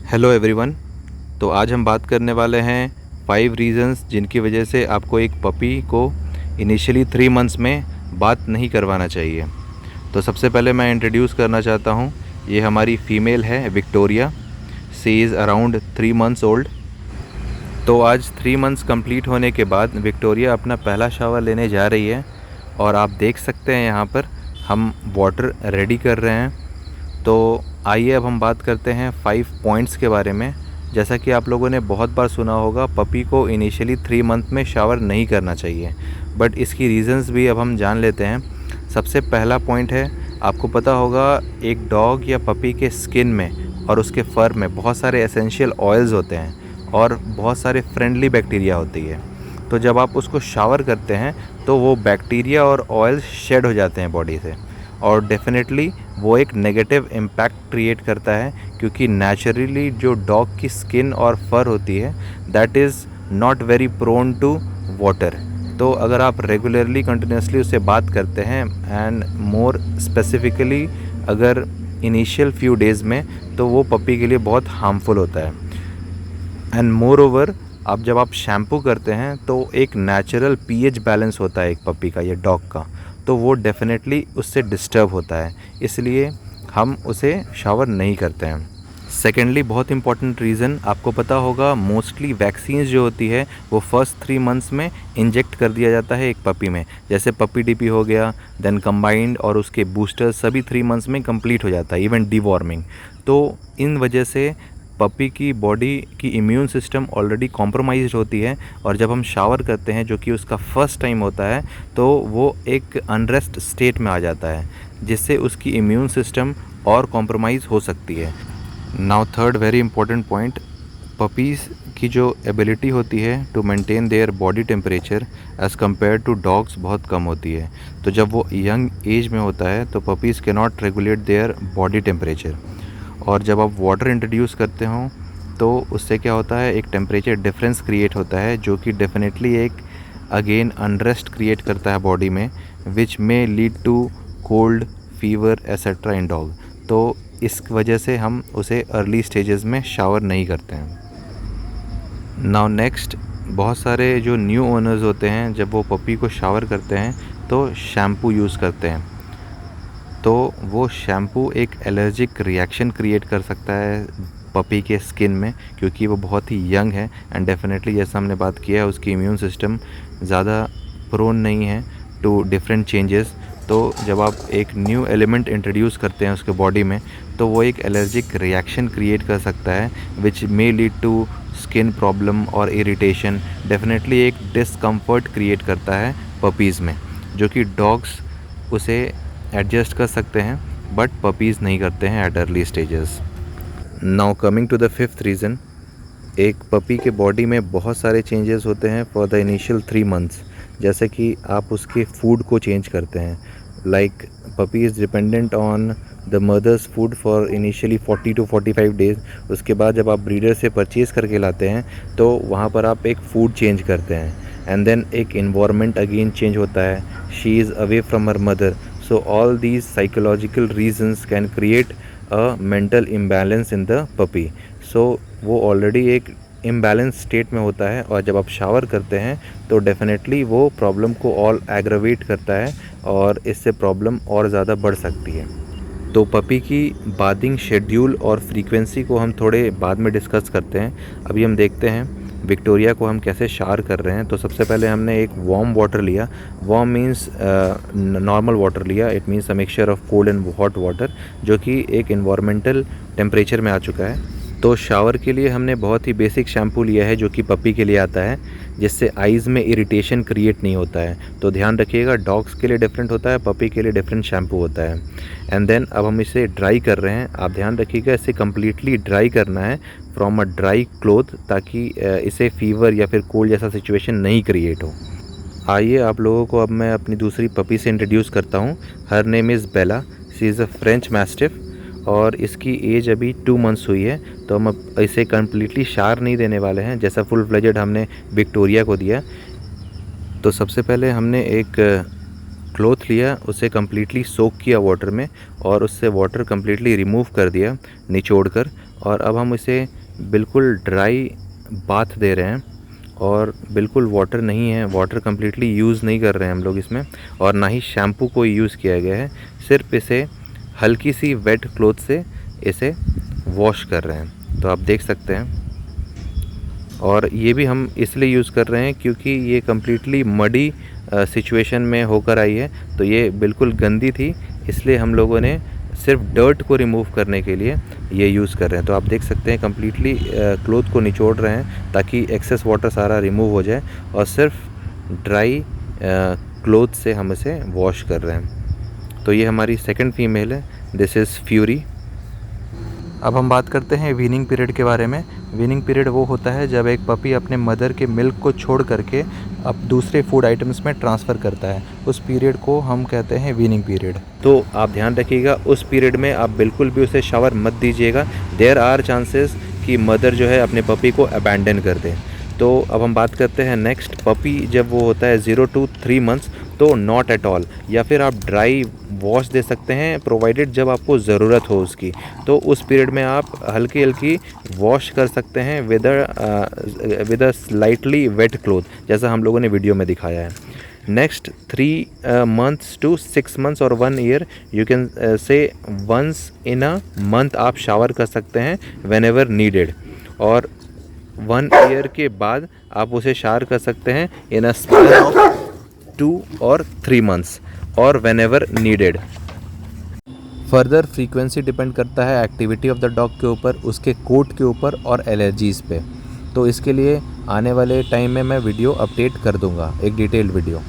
Hello everyone. तो आज हम बात करने वाले हैं 5 रीज़न्स जिनकी वजह से आपको एक पपी को इनिशियली 3 मंथ्स में बात नहीं करवाना चाहिए। तो सबसे पहले मैं इंट्रोड्यूस करना चाहता हूँ, ये हमारी फ़ीमेल है Victoria. She is around 3 months old. तो आज 3 मंथ्स कंप्लीट होने के बाद विक्टोरिया अपना पहला शावर लेने जा रही है और आप देख सकते हैं यहाँ पर हम वाटर रेडी कर रहे हैं। तो आइए अब हम बात करते हैं 5 पॉइंट्स के बारे में। जैसा कि आप लोगों ने बहुत बार सुना होगा, पपी को इनिशियली 3 मंथ में शावर नहीं करना चाहिए, बट इसकी रीज़न्स भी अब हम जान लेते हैं। सबसे पहला पॉइंट है, आपको पता होगा एक डॉग या पपी के स्किन में और उसके फर में बहुत सारे एसेंशियल ऑयल्स होते हैं और बहुत सारे फ्रेंडली बैक्टीरिया होती है। तो जब आप उसको शावर करते हैं तो वो बैक्टीरिया और ऑयल्स शेड हो जाते हैं बॉडी से, और डेफिनेटली वो एक नेगेटिव इम्पैक्ट क्रिएट करता है, क्योंकि नेचुरली जो डॉग की स्किन और फर होती है that is not very prone to water. तो अगर आप रेगुलरली कंटिन्यूसली उससे बात करते हैं एंड मोर स्पेसिफिकली अगर इनिशियल फ्यू डेज़ में, तो वो पपी के लिए बहुत हार्मफुल होता है। एंड मोर ओवर, आप जब आप शैम्पू करते हैं तो एक नेचुरल पीएच बैलेंस होता है एक पपी का या डॉग का, तो वो डेफिनेटली उससे डिस्टर्ब होता है, इसलिए हम उसे शावर नहीं करते हैं। सेकेंडली, बहुत इंपॉर्टेंट रीज़न, आपको पता होगा मोस्टली वैक्सीन्स जो होती है वो फर्स्ट 3 मंथ्स में इंजेक्ट कर दिया जाता है एक पपी में। जैसे पपी डीपी हो गया, देन कंबाइंड और उसके बूस्टर्स सभी 3 मंथ्स में कंप्लीट हो जाता है, इवन डीवॉर्मिंग। तो इन वजह से पपी की बॉडी की इम्यून सिस्टम ऑलरेडी कॉम्प्रोमाइज़्ड होती है, और जब हम शावर करते हैं जो कि उसका फर्स्ट टाइम होता है, तो वो एक अनरेस्ट स्टेट में आ जाता है, जिससे उसकी इम्यून सिस्टम और कॉम्प्रोमाइज़ हो सकती है। Now third very important point, puppies की जो एबिलिटी होती है to maintain their body temperature as compare to dogs बहुत कम होती है। तो जब वो यंग एज में होता है तो puppies can not regulate there body temperature, और जब आप वाटर इंट्रोड्यूस करते हो तो उससे क्या होता है, एक टेम्परेचर डिफरेंस क्रिएट होता है, जो कि डेफिनेटली एक अगेन अनरेस्ट क्रिएट करता है बॉडी में, which may lead to cold, fever etcetera in dog. तो इस वजह से हम उसे अर्ली स्टेजेस में शावर नहीं करते हैं। नाउ नेक्स्ट, बहुत सारे जो न्यू ओनर्स होते हैं जब वो पपी को शावर करते हैं तो शैम्पू यूज़ करते हैं, तो वो शैम्पू एक एलर्जिक रिएक्शन क्रिएट कर सकता है पपी के स्किन में, क्योंकि वो बहुत ही यंग है एंड डेफिनेटली जैसा हमने बात किया है उसकी इम्यून सिस्टम ज़्यादा प्रोन नहीं है टू डिफरेंट चेंजेस। तो जब आप एक न्यू एलिमेंट इंट्रोड्यूस करते हैं उसके बॉडी में, तो वो एक एलर्जिक रिएक्शन क्रिएट कर सकता है, which may lead to skin problem और इरिटेशन। डेफिनेटली एक डिस्कम्फर्ट क्रिएट करता है पपीज़ में, जो कि डॉग्स उसे एडजस्ट कर सकते हैं, बट पपीज़ नहीं करते हैं at early stages. Now coming to the fifth reason, एक पपी के बॉडी में बहुत सारे चेंजेस होते हैं फॉर द इनिशियल 3 मंथ्स। जैसे कि आप उसके फूड को चेंज करते हैं, like puppy is dependent on the mother's food for initially 40 to 45 days. उसके बाद जब आप ब्रीडर से परचेज़ करके लाते हैं तो वहाँ पर आप एक फ़ूड चेंज करते हैं, एंड देन एक इन्वायरमेंट अगेन चेंज होता है, she is away from her mother. So all these psychological reasons can create a mental imbalance in the puppy. So वो already एक imbalance state में होता है, और जब आप शावर करते हैं तो definitely वो प्रॉब्लम को और एग्रावेट करता है और इससे प्रॉब्लम और ज़्यादा बढ़ सकती है। तो पपी की बाथिंग शेड्यूल और फ्रीक्वेंसी को हम थोड़े बाद में डिस्कस करते हैं। अभी हम देखते हैं विक्टोरिया को हम कैसे शावर कर रहे हैं। तो सबसे पहले हमने एक वार्म वाटर लिया, वार्म मीन्स नॉर्मल वाटर लिया, it means a mixture of cold and hot water, जो कि एक इन्वायरमेंटल टेम्परेचर में आ चुका है। तो शावर के लिए हमने बहुत ही बेसिक शैम्पू लिया है जो कि पपी के लिए आता है, जिससे आइज़ में इरिटेशन क्रिएट नहीं होता है। तो ध्यान रखिएगा, डॉग्स के लिए डिफरेंट होता है, पपी के लिए डिफरेंट शैम्पू होता है। एंड देन अब हम इसे ड्राई कर रहे हैं। आप ध्यान रखिएगा, इसे कम्प्लीटली ड्राई करना है फ्रॉम अ ड्राई क्लोथ, ताकि इसे फीवर या फिर कोल्ड जैसा सिचुएशन नहीं क्रिएट हो। आइए आप लोगों को अब मैं अपनी दूसरी पपी से इंट्रोड्यूस करता हूँ। Her name is Bela, she is a French mastiff और इसकी एज अभी 2 मंथ्स हुई है। तो हम अब इसे कम्प्लीटली शावर नहीं देने वाले हैं जैसा फुल फ्लेजेड हमने विक्टोरिया को दिया। तो सबसे पहले हमने एक क्लॉथ लिया, उसे कम्प्लीटली सोक किया वाटर में और उससे वाटर कम्प्लीटली रिमूव कर दिया निचोड़ कर, और अब हम इसे बिल्कुल ड्राई बाथ दे रहे हैं और बिल्कुल वाटर नहीं है, वाटर कम्प्लीटली यूज़ नहीं कर रहे हैं हम लोग इसमें, और ना ही शैम्पू को यूज़ किया गया है। सिर्फ इसे हल्की सी वेट क्लॉथ से इसे वॉश कर रहे हैं, तो आप देख सकते हैं। और ये भी हम इसलिए यूज़ कर रहे हैं क्योंकि ये कम्प्लीटली मडी सिचुएशन में होकर आई है, तो ये बिल्कुल गंदी थी, इसलिए हम लोगों ने सिर्फ डर्ट को रिमूव करने के लिए ये यूज़ कर रहे हैं। तो आप देख सकते हैं कम्प्लीटली क्लॉथ को निचोड़ रहे हैं ताकि एक्सेस वाटर सारा रिमूव हो जाए, और सिर्फ ड्राई क्लॉथ से हम इसे वॉश कर रहे हैं। तो ये हमारी सेकंड फीमेल है, दिस इज़ फ्यूरी। अब हम बात करते हैं वीनिंग पीरियड के बारे में। वीनिंग पीरियड वो होता है जब एक पपी अपने मदर के मिल्क को छोड़ करके अब दूसरे फूड आइटम्स में ट्रांसफ़र करता है, उस पीरियड को हम कहते हैं वीनिंग पीरियड। तो आप ध्यान रखिएगा, उस पीरियड में आप बिल्कुल भी उसे शावर मत दीजिएगा। देयर आर चांसेस कि मदर जो है अपने पपी को अबैंडन कर दे। तो अब हम बात करते हैं नेक्स्ट, पपी जब वो होता है 0 to 3 मंथ्स, तो नॉट एट ऑल, या फिर आप ड्राई वॉश दे सकते हैं प्रोवाइडेड जब आपको ज़रूरत हो उसकी। तो उस पीरियड में आप हल्की हल्की वॉश कर सकते हैं with a slightly wet cloth, जैसा हम लोगों ने वीडियो में दिखाया है। नेक्स्ट 3 months to 6 months और 1 year, you can say once in a month आप शावर कर सकते हैं वेन एवर नीडेड, और 1 year के बाद आप उसे शावर कर सकते हैं इन अ स्पैन ऑफ 2 और 3 months और when ever needed. Further frequency depend करता है एक्टिविटी ऑफ द डॉग के ऊपर, उसके कोट के ऊपर और एलर्जीज़ पे। तो इसके लिए आने वाले टाइम में मैं वीडियो अपडेट कर दूंगा, एक डिटेल्ड वीडियो।